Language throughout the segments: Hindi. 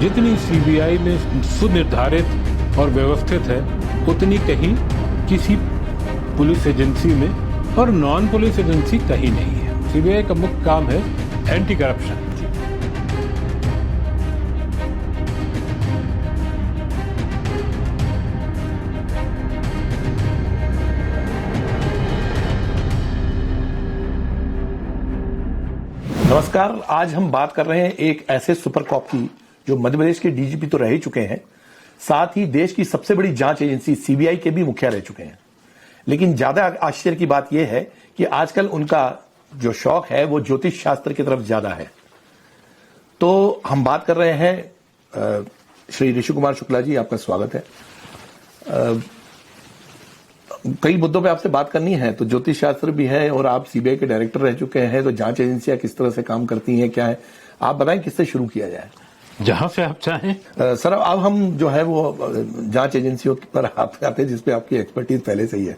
जितनी सीबीआई में सुनिर्धारित और व्यवस्थित है उतनी कहीं किसी पुलिस एजेंसी में और नॉन पुलिस एजेंसी कहीं नहीं है। सीबीआई का मुख्य काम है एंटी करप्शन। नमस्कार, आज हम बात कर रहे हैं एक ऐसे सुपर कॉप की जो मध्य प्रदेश के डीजीपी तो रह ही चुके हैं, साथ ही देश की सबसे बड़ी जांच एजेंसी सीबीआई के भी मुखिया रह चुके हैं। लेकिन ज्यादा आश्चर्य की बात यह है कि आजकल उनका जो शौक है वो ज्योतिष शास्त्र की तरफ ज्यादा है। तो हम बात कर रहे हैं श्री ऋषि कुमार शुक्ला जी, आपका स्वागत है। कई मुद्दों पे आपसे बात करनी है, तो ज्योतिष शास्त्र भी है और आप सीबीआई के डायरेक्टर रह चुके हैं, तो जांच एजेंसियां किस तरह से काम करती हैं, क्या है, आप बताएं किससे शुरू किया जाए? जहां से आप चाहें। सर, अब हम जो है वो जांच एजेंसियों पर आते हैं जिसपे आपकी एक्सपर्टीज पहले से ही है।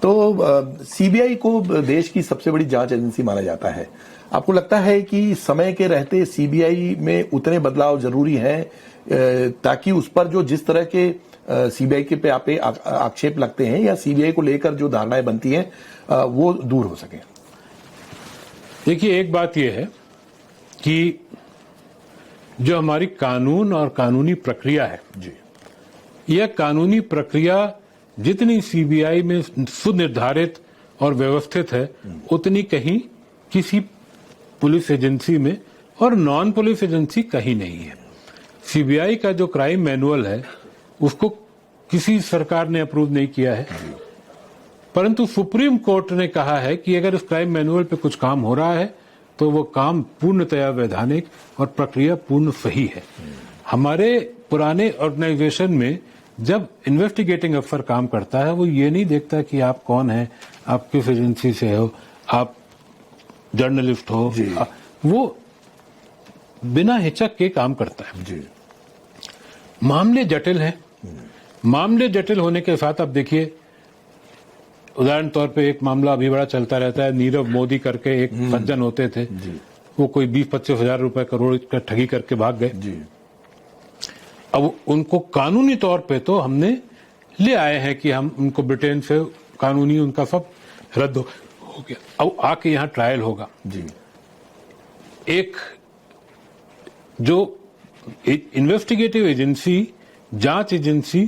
तो सीबीआई को देश की सबसे बड़ी जांच एजेंसी माना जाता है। आपको लगता है कि समय के रहते सीबीआई में उतने बदलाव जरूरी हैं ताकि उस पर जो जिस तरह के सीबीआई के पे आपे आक्षेप लगते हैं या सीबीआई को लेकर जो धारणाएं बनती हैं वो दूर हो सके? देखिए, एक बात यह है कि जो हमारी कानून और कानूनी प्रक्रिया है जी, यह कानूनी प्रक्रिया जितनी सीबीआई में सुनिर्धारित और व्यवस्थित है उतनी कहीं किसी पुलिस एजेंसी में और नॉन पुलिस एजेंसी कहीं नहीं है। सीबीआई का जो क्राइम मैनुअल है उसको किसी सरकार ने अप्रूव नहीं किया है, परंतु सुप्रीम कोर्ट ने कहा है कि अगर इस क्राइम मैनुअल पे कुछ काम हो रहा है तो वो काम पूर्णतया वैधानिक और प्रक्रिया पूर्ण सही है। हमारे पुराने ऑर्गेनाइजेशन में जब इन्वेस्टिगेटिंग अफसर काम करता है वो ये नहीं देखता कि आप कौन हैं, आप किस एजेंसी से हो, आप जर्नलिस्ट हो, वो बिना हिचक के काम करता है जी। मामले जटिल हैं। मामले जटिल होने के साथ अब देखिए, उदाहरण तौर पे एक मामला अभी बड़ा चलता रहता है, नीरव मोदी करके एक सज्जन होते थे, वो कोई 20-25 हजार रुपए करोड़ का ठगी करके भाग गए। अब उनको कानूनी तौर पे तो हमने ले आए हैं कि हम उनको ब्रिटेन से कानूनी उनका सब रद्द हो गया। अब आके यहाँ ट्रायल होगा जी। एक जो इन्वेस्टिगेटिव एजेंसी, जांच एजेंसी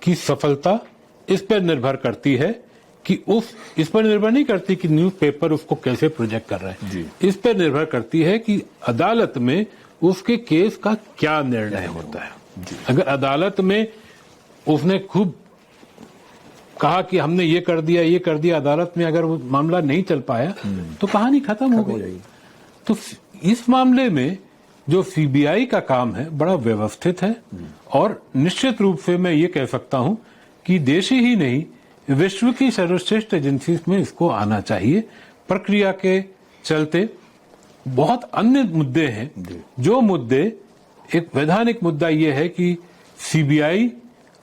की सफलता इस पर निर्भर करती है कि इस पर निर्भर नहीं करती कि न्यूज़पेपर उसको कैसे प्रोजेक्ट कर रहे हैं, इस पर निर्भर करती है कि अदालत में उसके केस का क्या निर्णय होता है। अगर अदालत में उसने खूब कहा कि हमने ये कर दिया, अदालत में अगर वो मामला नहीं चल पाया तो कहानी खत्म हो गई। तो इस मामले में जो सीबीआई का काम है बड़ा व्यवस्थित है और निश्चित रूप से मैं ये कह सकता हूं कि देश ही नहीं विश्व की सर्वश्रेष्ठ एजेंसी में इसको आना चाहिए। प्रक्रिया के चलते बहुत अन्य मुद्दे हैं, जो मुद्दे, एक वैधानिक मुद्दा यह है कि सीबीआई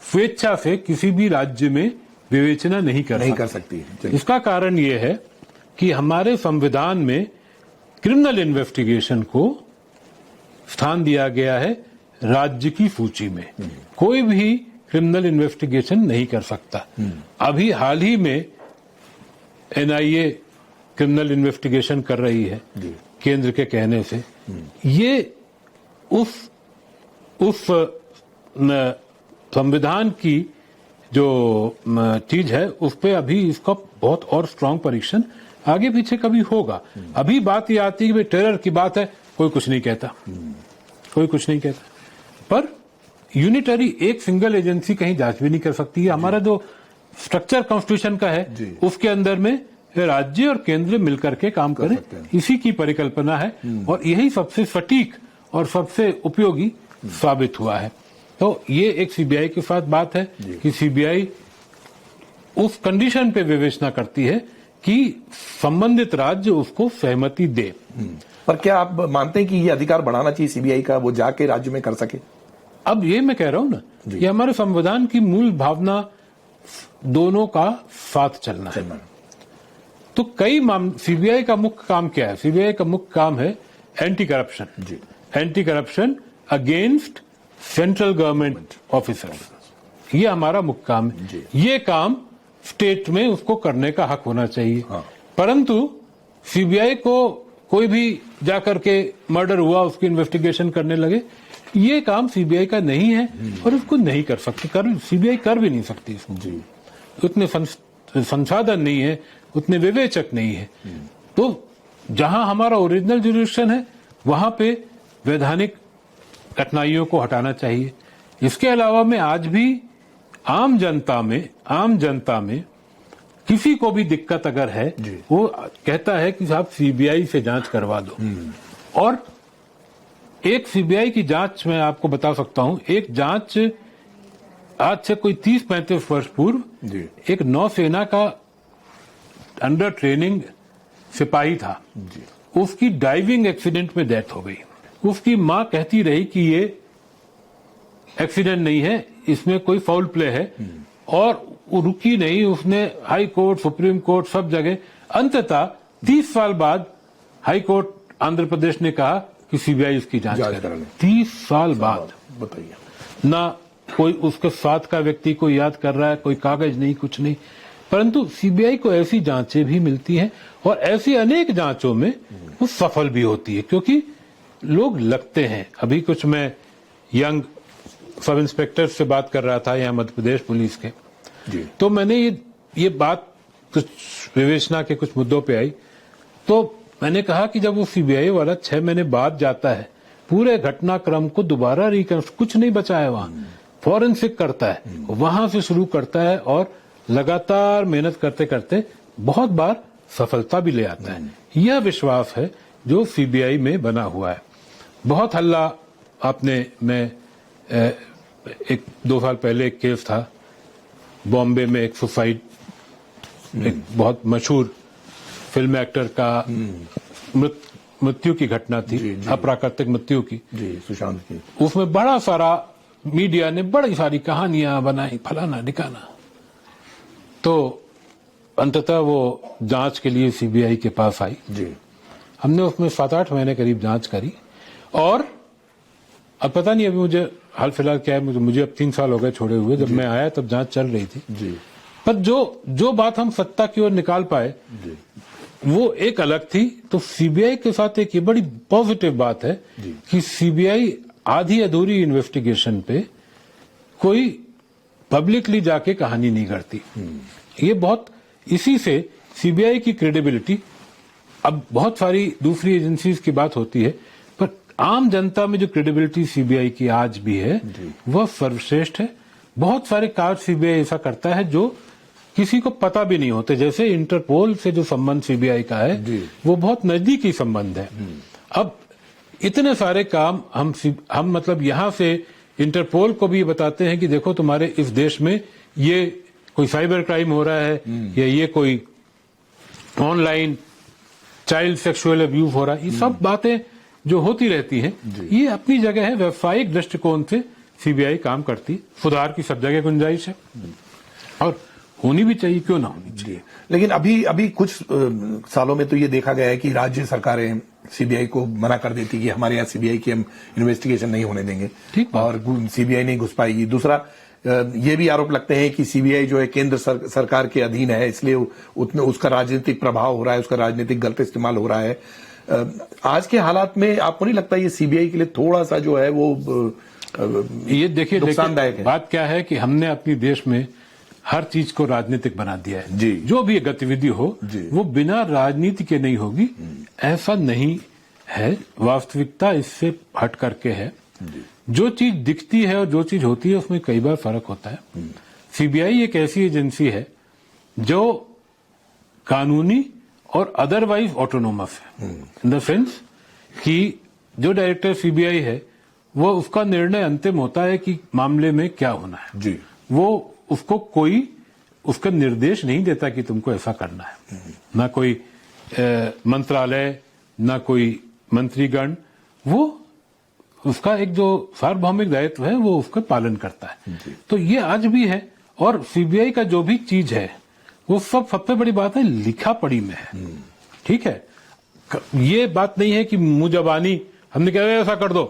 स्वेच्छा से किसी भी राज्य में विवेचना नहीं कर सकती। इसका कारण यह है कि हमारे संविधान में क्रिमिनल इन्वेस्टिगेशन को स्थान दिया गया है राज्य की सूची में। कोई भी क्रिमिनल इन्वेस्टिगेशन नहीं कर सकता। अभी हाल ही में एनआईए क्रिमिनल इन्वेस्टिगेशन कर रही है केंद्र के कहने से। ये उस संविधान की जो चीज है उस पे अभी इसका बहुत और स्ट्रांग परीक्षण आगे पीछे कभी होगा। अभी बात ये आती है कि टेरर की बात है, कोई कुछ नहीं कहता, कोई कुछ नहीं कहता। पर यूनिटरी एक सिंगल एजेंसी कहीं जांच भी नहीं कर सकती है। हमारा जो स्ट्रक्चर कॉन्स्टिट्यूशन का है उसके अंदर में राज्य और केंद्र मिलकर के काम करें, इसी की परिकल्पना है और यही सबसे सटीक और सबसे उपयोगी साबित हुआ है। तो ये एक सीबीआई के साथ बात है कि सीबीआई उस कंडीशन पे विवेचना करती है कि संबंधित राज्य उसको सहमति दे। पर क्या आप मानते हैं कि ये अधिकार बढ़ाना चाहिए सीबीआई का, वो जाके राज्य में कर सके? अब ये मैं कह रहा हूं ना, ये हमारे संविधान की मूल भावना दोनों का साथ चलना है। तो कई सीबीआई का मुख्य काम क्या है? सीबीआई का मुख्य काम है anti corruption. Anti corruption against central government officers. ये हमारा मुख्य काम है। ये काम स्टेट में उसको करने का हक होना चाहिए। परंतु सीबीआई को कोई भी जाकर के मर्डर हुआ उसकी इन्वेस्टिगेशन करने लगे, ये काम सीबीआई का नहीं है और उसको नहीं कर सकती, सीबीआई कर भी नहीं सकती इसको। उतने संसाधन नहीं है, उतने विवेचक नहीं है। तो जहां हमारा ओरिजिनल जुरिडिक्शन है वहां पे वैधानिक कठिनाइयों को हटाना चाहिए। इसके अलावा में आज भी आम जनता में किसी को भी दिक्कत अगर है वो कहता है कि साहब सीबीआई से जांच करवा दो। और एक सीबीआई की जांच मैं आपको बता सकता हूं, एक जांच आज से कोई 30-35 वर्ष पूर्व एक नौसेना का अंडर ट्रेनिंग सिपाही था, उसकी डाइविंग एक्सीडेंट में डेथ हो गई। उसकी मां कहती रही कि ये एक्सीडेंट नहीं है, इसमें कोई फाउल प्ले है, और वो रुकी नहीं, उसने हाई कोर्ट, सुप्रीम कोर्ट, सब जगह, अंततः 30 साल बाद हाई कोर्ट आंध्र प्रदेश ने कहा कि सीबीआई उसकी जांच करे। 30 साल बाद बताइए, ना कोई उसके साथ का व्यक्ति को याद कर रहा है, कोई कागज नहीं, कुछ नहीं। परंतु सीबीआई को ऐसी जांचें भी मिलती हैं और ऐसी अनेक जांचों में वो सफल भी होती है, क्योंकि लोग लगते हैं। अभी कुछ मैं यंग सब इंस्पेक्टर से बात कर रहा था यहाँ मध्य प्रदेश पुलिस के, तो मैंने ये बात कुछ विवेचना के कुछ मुद्दों पे आई, तो मैंने कहा कि जब वो सीबीआई वाला 6 महीने बाद जाता है, पूरे घटनाक्रम को दोबारा रिकंस्ट्रक्ट, कुछ नहीं बचा है वहां, फॉरेंसिक करता है, वहां से शुरू करता है और लगातार मेहनत करते करते बहुत बार सफलता भी ले आता है। यह विश्वास है जो सीबीआई में बना हुआ है। बहुत हल्ला मैं 1-2 साल पहले एक केस था बॉम्बे में, एक सुसाइड, एक बहुत मशहूर फिल्म एक्टर का मृत्यु की घटना थी, अप्राकृतिक मृत्यु की, सुशांत की। उसमें बड़ा सारा मीडिया ने बड़ी सारी कहानियां बनाई, फलाना ढिकाना। तो अंततः वो जांच के लिए सीबीआई के पास आई। हमने उसमें 7-8 महीने करीब जांच करी, और अब पता नहीं अभी मुझे हाल फिलहाल क्या है, मुझे अब 3 साल हो गए छोड़े हुए, जब मैं आया तब जांच चल रही थी। पर जो बात हम सत्ता की ओर निकाल पाए वो एक अलग थी। तो सीबीआई के साथ एक ये बड़ी पॉजिटिव बात है कि सीबीआई आधी अधूरी इन्वेस्टिगेशन पे कोई पब्लिकली जाके कहानी नहीं करती। ये बहुत, इसी से सीबीआई की क्रेडिबिलिटी, अब बहुत सारी दूसरी एजेंसीज की बात होती है, पर आम जनता में जो क्रेडिबिलिटी सीबीआई की आज भी है वह सर्वश्रेष्ठ है। बहुत सारे कार्य सीबीआई ऐसा करता है जो किसी को पता भी नहीं होते, जैसे इंटरपोल से जो संबंध सीबीआई का है वो बहुत नजदीकी संबंध है। अब इतने सारे काम हम मतलब यहां से इंटरपोल को भी बताते हैं कि देखो तुम्हारे इस देश में ये कोई साइबर क्राइम हो रहा है, या ये कोई ऑनलाइन चाइल्ड सेक्सुअल अब्यूज हो रहा है। ये सब बातें जो होती रहती हैं, ये अपनी जगह है। व्यावसायिक दृष्टिकोण से सीबीआई काम करती, सुधार की सब जगह गुंजाइश है और होनी भी चाहिए, क्यों ना होनी चाहिए। लेकिन अभी कुछ सालों में तो ये देखा गया है कि राज्य सरकारें सीबीआई को मना कर देती कि हमारे यहाँ सीबीआई की हम इन्वेस्टिगेशन नहीं होने देंगे, और सीबीआई नहीं घुस पाएगी। दूसरा ये भी आरोप लगते हैं कि सीबीआई जो है केंद्र सरकार के अधीन है, इसलिए उसका राजनीतिक प्रभाव हो रहा है, उसका राजनीतिक गलत इस्तेमाल हो रहा है। आज के हालात में आपको नहीं लगता ये सीबीआई के लिए थोड़ा सा जो है वो ये देखिए नुकसानदायक है? बात क्या है कि हमने अपनी देश में हर चीज को राजनीतिक बना दिया है। जो भी गतिविधि हो वो बिना राजनीति के नहीं होगी, ऐसा नहीं है। वास्तविकता इससे हट करके है। जो चीज दिखती है और जो चीज होती है उसमें कई बार फर्क होता है। सीबीआई एक ऐसी एजेंसी है जो कानूनी और अदरवाइज ऑटोनोमस है, इन द सेंस कि जो डायरेक्टर सीबीआई है वो उसका निर्णय अंतिम होता है कि मामले में क्या होना है। वो उसको कोई उसका निर्देश नहीं देता कि तुमको ऐसा करना है। ना कोई मंत्रालय, ना कोई मंत्रीगण, वो उसका एक जो सार्वभौमिक दायित्व है वो उसका पालन करता है। तो ये आज भी है। और सीबीआई का जो भी चीज है वो सबसे बड़ी बात है लिखा पढ़ी में है। ठीक है, ये बात नहीं है कि मुजबानी हमने कहा ऐसा कर दो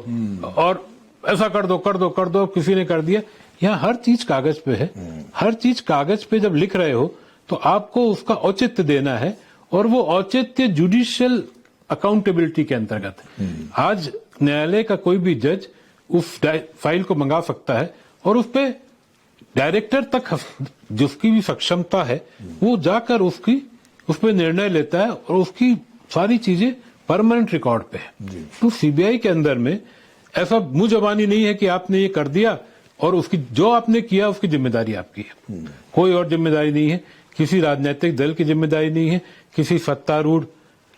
और ऐसा कर दो कर दो कर दो, किसी ने कर दिया। यहाँ हर चीज कागज पे है, हर चीज कागज पे जब लिख रहे हो तो आपको उसका औचित्य देना है, और वो औचित्य जुडिशियल अकाउंटेबिलिटी के अंतर्गत है। आज न्यायालय का कोई भी जज उस फाइल को मंगा सकता है और उस पे डायरेक्टर तक जिसकी भी सक्षमता है वो जाकर उसकी उस पर निर्णय लेता है, और उसकी सारी चीजें परमानेंट रिकॉर्ड पे है। तो सीबीआई के अंदर में ऐसा मुंह जबानी नहीं है कि आपने ये कर दिया और उसकी जो आपने किया उसकी जिम्मेदारी आपकी है। कोई और जिम्मेदारी नहीं है, किसी राजनीतिक दल की जिम्मेदारी नहीं है, किसी सत्तारूढ़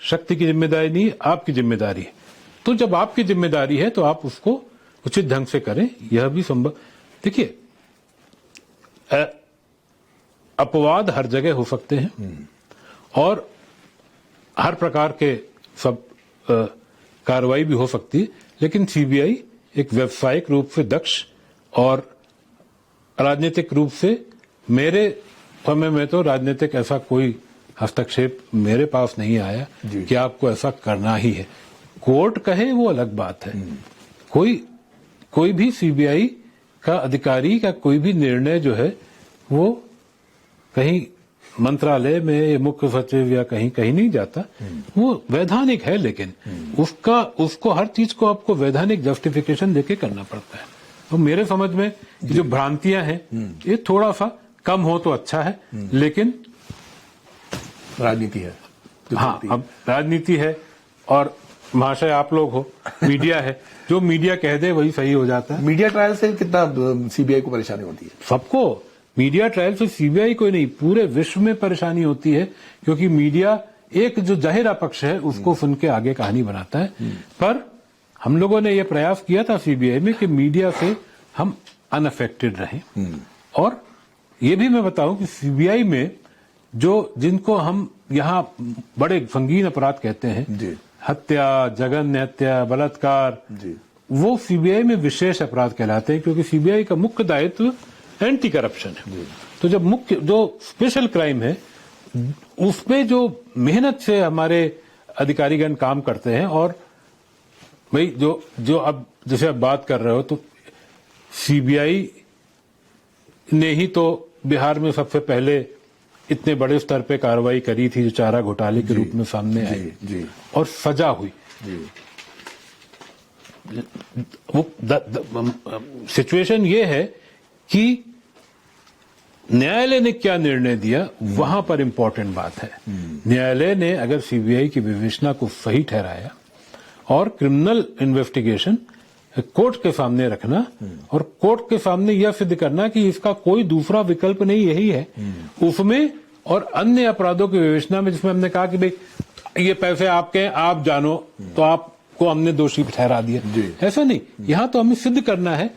शक्ति की जिम्मेदारी नहीं है, आपकी जिम्मेदारी है। तो जब आपकी जिम्मेदारी है तो आप उसको उचित ढंग से करें। यह भी संभव, देखिए अपवाद हर जगह हो सकते हैं और हर प्रकार के सब कार्रवाई भी हो सकती है, लेकिन सीबीआई एक व्यावसायिक रूप से दक्ष और राजनीतिक रूप से, मेरे समय में तो राजनीतिक ऐसा कोई हस्तक्षेप मेरे पास नहीं आया कि आपको ऐसा करना ही है। कोर्ट कहे वो अलग बात है, कोई भी सीबीआई का अधिकारी का कोई भी निर्णय जो है वो कहीं मंत्रालय में मुख्य सचिव या कहीं नहीं जाता, वो वैधानिक है, लेकिन उसको हर चीज को आपको वैधानिक जस्टिफिकेशन देके करना पड़ता है। तो मेरे समझ में जो भ्रांतियां हैं ये थोड़ा सा कम हो तो अच्छा है, लेकिन राजनीति है। हाँ, अब राजनीति है और महाशय आप लोग हो, मीडिया है, जो मीडिया कह दे वही सही हो जाता है। मीडिया ट्रायल से कितना सीबीआई को परेशानी होती है? सबको, मीडिया ट्रायल से सीबीआई को नहीं पूरे विश्व में परेशानी होती है, क्योंकि मीडिया एक जो जाहिरा पक्ष है उसको सुन के आगे कहानी बनाता है। पर हम लोगों ने यह प्रयास किया था सीबीआई में कि मीडिया से हम अनअफेक्टेड रहें। और ये भी मैं बताऊं कि सीबीआई में जिनको हम यहाँ बड़े संगीन अपराध कहते हैं, हत्या, जघन्य हत्या, बलात्कार, वो सीबीआई में विशेष अपराध कहलाते हैं, क्योंकि सीबीआई का मुख्य दायित्व एंटी करप्शन है। तो जब जो स्पेशल क्राइम है उसमें जो मेहनत से हमारे अधिकारीगण काम करते हैं, और भाई जो अब जैसे आप बात कर रहे हो, तो सीबीआई ने ही तो बिहार में सबसे पहले इतने बड़े स्तर पे कार्रवाई करी थी जो चारा घोटाले के रूप में सामने आई और सजा हुई। वो सिचुएशन ये है कि न्यायालय ने क्या निर्णय दिया वहां पर इंपॉर्टेंट बात है। न्यायालय ने अगर सीबीआई की विवेचना को सही ठहराया और क्रिमिनल इन्वेस्टिगेशन कोर्ट के सामने रखना और कोर्ट के सामने यह सिद्ध करना कि इसका कोई दूसरा विकल्प नहीं यही है, उसमें और अन्य अपराधों की विवेचना में जिसमें हमने कहा कि भाई ये पैसे आपके हैं, आप जानो, तो आपको हमने दोषी ठहरा दिया, ऐसा नहीं। यहां तो हमें सिद्ध करना है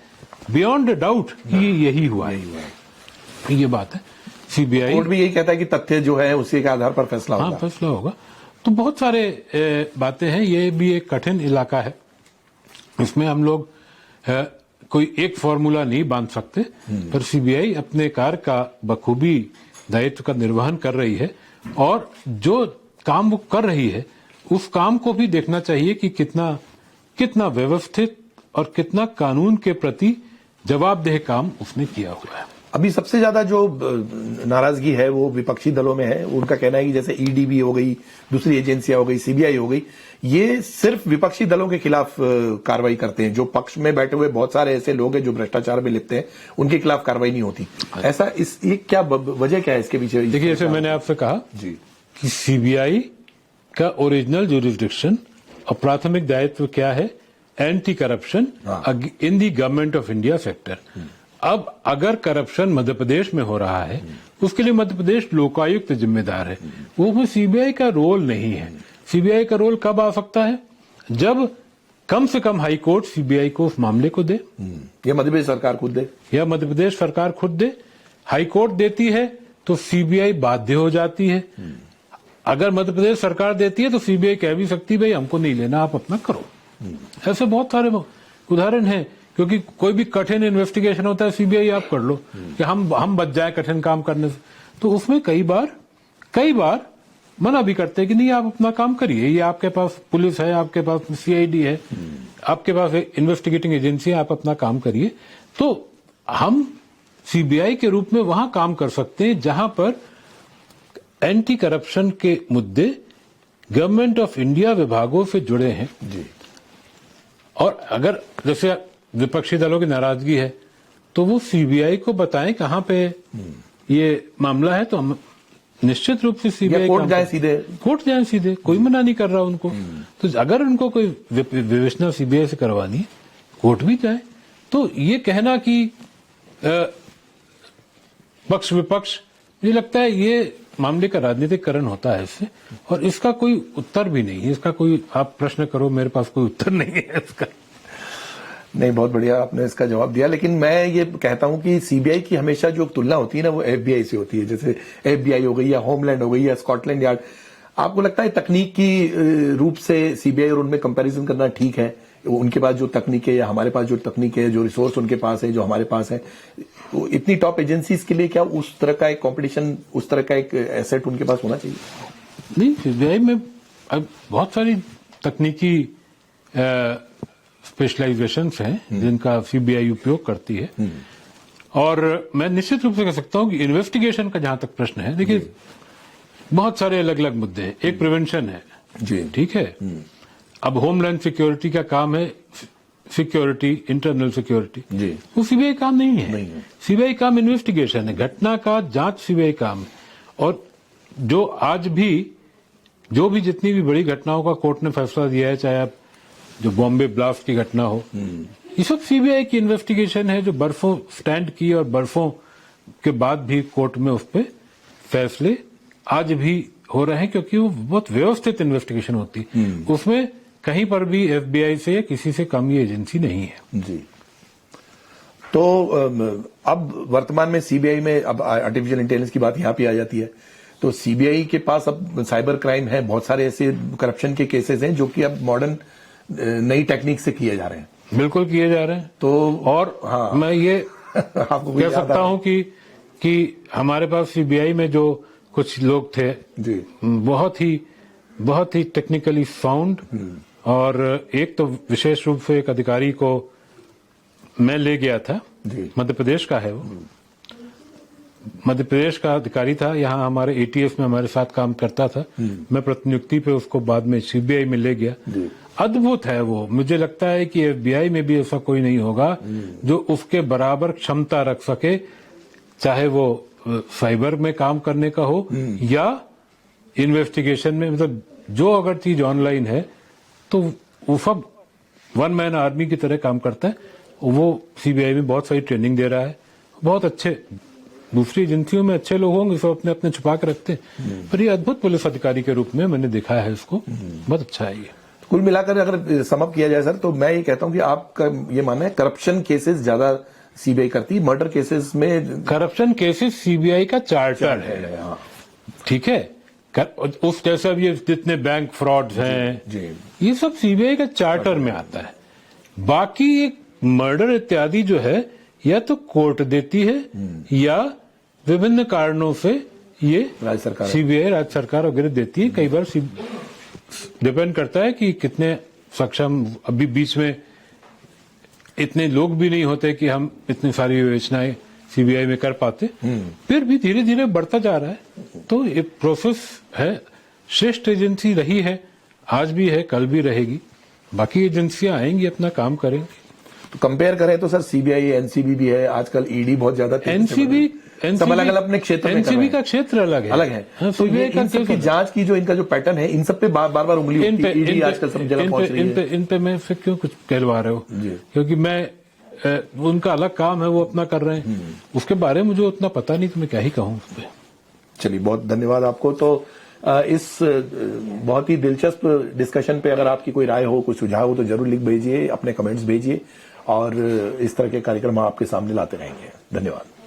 बियॉन्ड डाउट कि यही हुआ है, ये बात है। सीबीआई कोर्ट भी यही कहता है कि तथ्य जो है उसी के आधार पर फैसला होगा। हाँ, फैसला होगा। तो बहुत सारे बातें हैं, ये भी एक कठिन इलाका है, इसमें हम लोग कोई एक फॉर्मूला नहीं बांध सकते, पर सीबीआई अपने कार्य का बखूबी दायित्व का निर्वहन कर रही है, और जो काम वो कर रही है उस काम को भी देखना चाहिए कि कितना व्यवस्थित और कितना कानून के प्रति जवाबदेह काम उसने किया हुआ है। अभी सबसे ज्यादा जो नाराजगी है वो विपक्षी दलों में है। उनका कहना है कि जैसे ईडी भी हो गई, दूसरी एजेंसियां हो गई, सीबीआई हो गई, ये सिर्फ विपक्षी दलों के खिलाफ कार्रवाई करते हैं। जो पक्ष में बैठे हुए बहुत सारे ऐसे लोग हैं जो भ्रष्टाचार में लिप्त हैं, उनके खिलाफ कार्रवाई नहीं होती। ऐसा ये क्या वजह क्या है इसके पीछे? देखिए, जैसे मैंने आपसे कहा जी कि सीबीआई का ओरिजिनल ज्यूरिसडिक्शन और प्राथमिक दायित्व क्या है? Anti corruption in the government of India sector. अब अगर करप्शन मध्य प्रदेश में हो रहा है, उसके लिए मध्य प्रदेश लोकायुक्त जिम्मेदार है, वो सीबीआई का रोल नहीं है। सीबीआई का रोल कब आ सकता है? जब कम से कम हाई कोर्ट सीबीआई को उस मामले को दे, या मध्य प्रदेश सरकार खुद दे, या मध्य प्रदेश सरकार खुद दे। हाई कोर्ट देती है तो सीबीआई बाध्य हो जाती है। अगर मध्य प्रदेश सरकार देती है तो सीबीआई कह भी सकती है भाई हमको नहीं लेना, आप अपना करो। ऐसे बहुत सारे उदाहरण हैं, क्योंकि कोई भी कठिन इन्वेस्टिगेशन होता है, सीबीआई आप कर लो कि हम बच जाए कठिन काम करने से, तो उसमें कई बार मना भी करते हैं कि नहीं आप अपना काम करिए, ये आपके पास पुलिस है, आपके पास सीआईडी है, आपके पास इन्वेस्टिगेटिंग एजेंसी, आप अपना काम करिए। तो हम सीबीआई के रूप में वहां काम कर सकते हैं जहां पर एंटी करप्शन के मुद्दे गवर्नमेंट ऑफ इंडिया विभागों से जुड़े हैं जी। और अगर जैसे विपक्षी दलों की नाराजगी है तो वो सीबीआई को बताएं कहां पे ये मामला है, तो हम निश्चित रूप से सीबीआई कोर्ट जाए सीधे, कोई मना नहीं कर रहा उनको। तो अगर उनको कोई विवेचना सीबीआई से करवानी है, कोर्ट भी जाए। तो ये कहना कि पक्ष विपक्ष, मुझे लगता है ये मामले का राजनीतिकरण होता है इससे, और इसका कोई उत्तर भी नहीं है। इसका कोई आप प्रश्न करो, मेरे पास कोई उत्तर नहीं है इसका। नहीं, बहुत बढ़िया आपने इसका जवाब दिया। लेकिन मैं ये कहता हूं कि सीबीआई की हमेशा जो तुलना होती है ना, वो एफबीआई से होती है। जैसे एफबीआई हो गई या होमलैंड हो गई या स्कॉटलैंड यार्ड। आपको लगता है तकनीक की रूप से सीबीआई और उनमें कंपैरिजन करना ठीक है? उनके पास जो तकनीक है या हमारे पास जो तकनीक है, जो रिसोर्स उनके पास है, जो हमारे पास है, तो इतनी टॉप एजेंसीज के लिए क्या उस तरह का एक कंपटीशन, उस तरह का एक एसेट उनके पास होना चाहिए? नहीं, सीबीआई में अब बहुत सारी तकनीकी स्पेशलाइजेशंस हैं जिनका सीबीआई उपयोग करती है। और मैं निश्चित रूप से कह सकता हूं कि इन्वेस्टिगेशन का जहां तक प्रश्न है, देखिए बहुत सारे अलग अलग मुद्दे हैं। एक प्रिवेंशन है जी, ठीक है। अब होमलैंड सिक्योरिटी का काम है सिक्योरिटी, इंटरनल सिक्योरिटी, जी, वो सीबीआई काम नहीं है। सीबीआई काम इन्वेस्टिगेशन है, घटना का जांच सीबीआई काम है। और जो आज भी जो भी जितनी भी बड़ी घटनाओं का कोर्ट ने फैसला दिया है, चाहे आप जो बॉम्बे ब्लास्ट की घटना हो, ये सब सीबीआई की इन्वेस्टिगेशन है, जो बरसों स्टैंड की और बरसों के बाद भी कोर्ट में उस पर फैसले आज भी हो रहे हैं, क्योंकि वो बहुत व्यवस्थित इन्वेस्टिगेशन होती है। उसमें कहीं पर भी एफबीआई से या किसी से कम ये एजेंसी नहीं है। जी। तो अब वर्तमान में सीबीआई में अब आर्टिफिशियल इंटेलिजेंस की बात यहां पे आ जाती है। तो सीबीआई के पास अब साइबर क्राइम है, बहुत सारे ऐसे करप्शन के केसेस हैं जो कि अब मॉडर्न नई टेक्निक से किए जा रहे हैं। बिल्कुल किए जा रहे हैं। तो और हाँ, मैं ये आपको कह सकता हूं कि हमारे पास सीबीआई में जो कुछ लोग थे जी, बहुत ही टेक्निकली साउंड, और एक तो विशेष रूप से एक अधिकारी को मैं ले गया था, मध्य प्रदेश का है वो, मध्य प्रदेश का अधिकारी था, यहाँ हमारे एटीएस में हमारे साथ काम करता था। मैं प्रतिनियुक्ति पे उसको बाद में सीबीआई में ले गया। अद्भुत है वो। मुझे लगता है कि एफबीआई में भी ऐसा कोई नहीं होगा जो उसके बराबर क्षमता रख सके, चाहे वो साइबर में काम करने का हो या इन्वेस्टिगेशन में। मतलब जो अगर चीज ऑनलाइन है तो वो सब वन मैन आर्मी की तरह काम करता है। वो सीबीआई में बहुत सारी ट्रेनिंग दे रहा है, बहुत अच्छे, दूसरी एजेंसियों में अच्छे लोग होंगे, सब अपने अपने छुपा के रखते हैं, पर ये अद्भुत पुलिस अधिकारी के रूप में मैंने देखा है इसको, बहुत अच्छा है ये। कुल मिलाकर अगर समअप किया जाए सर, तो मैं ये कहता हूं कि आपका ये मानना है करप्शन केसेस ज्यादा सीबीआई करती है, मर्डर केसेस में करप्शन केसेस सीबीआई का चार्टर है, ठीक है। उस जैसा भी जितने बैंक फ्रॉड्स हैं, ये सब सीबीआई का चार्टर में आता है। बाकी एक मर्डर इत्यादि जो है, या तो कोर्ट देती है या विभिन्न कारणों से ये राज्य सरकार, सीबीआई, राज्य सरकार वगैरह देती है। कई बार डिपेंड करता है कि कितने सक्षम, अभी बीच में इतने लोग भी नहीं होते कि हम इतनी सारी विवेचनाएं सीबीआई में कर पाते, फिर भी धीरे धीरे बढ़ता जा रहा है। तो ये प्रोसेस है, श्रेष्ठ एजेंसी रही है, आज भी है, कल भी रहेगी। बाकी एजेंसियां आएंगी, अपना काम करेंगी। तो कंपेयर करें तो सर सीबीआई, एनसीबी भी है, आजकल ईडी बहुत ज्यादा, एनसीबी सब अलग अलग अपने क्षेत्र में, एनसीबी का क्षेत्र अलग है। हाँ, तो ये इन सब की जांच की जो इनका जो पैटर्न है, इन सब पे बार बार उंगली उठती है, ईडी आजकल सब जगह पहुंच रही है। इन पे मैं फिर क्यों कुछ कहलवा रहे हो, क्योंकि मैं उनका अलग काम है, वो अपना कर रहे हैं, उसके बारे में मुझे उतना पता नहीं, तो मैं क्या ही कहूँ उस पर। चलिए, बहुत धन्यवाद आपको। तो इस बहुत ही दिलचस्प डिस्कशन पे अगर आपकी कोई राय हो, कोई सुझाव हो, तो जरूर लिख भेजिए, अपने कमेंट्स भेजिए, और इस तरह के कार्यक्रम आपके सामने लाते रहेंगे। धन्यवाद।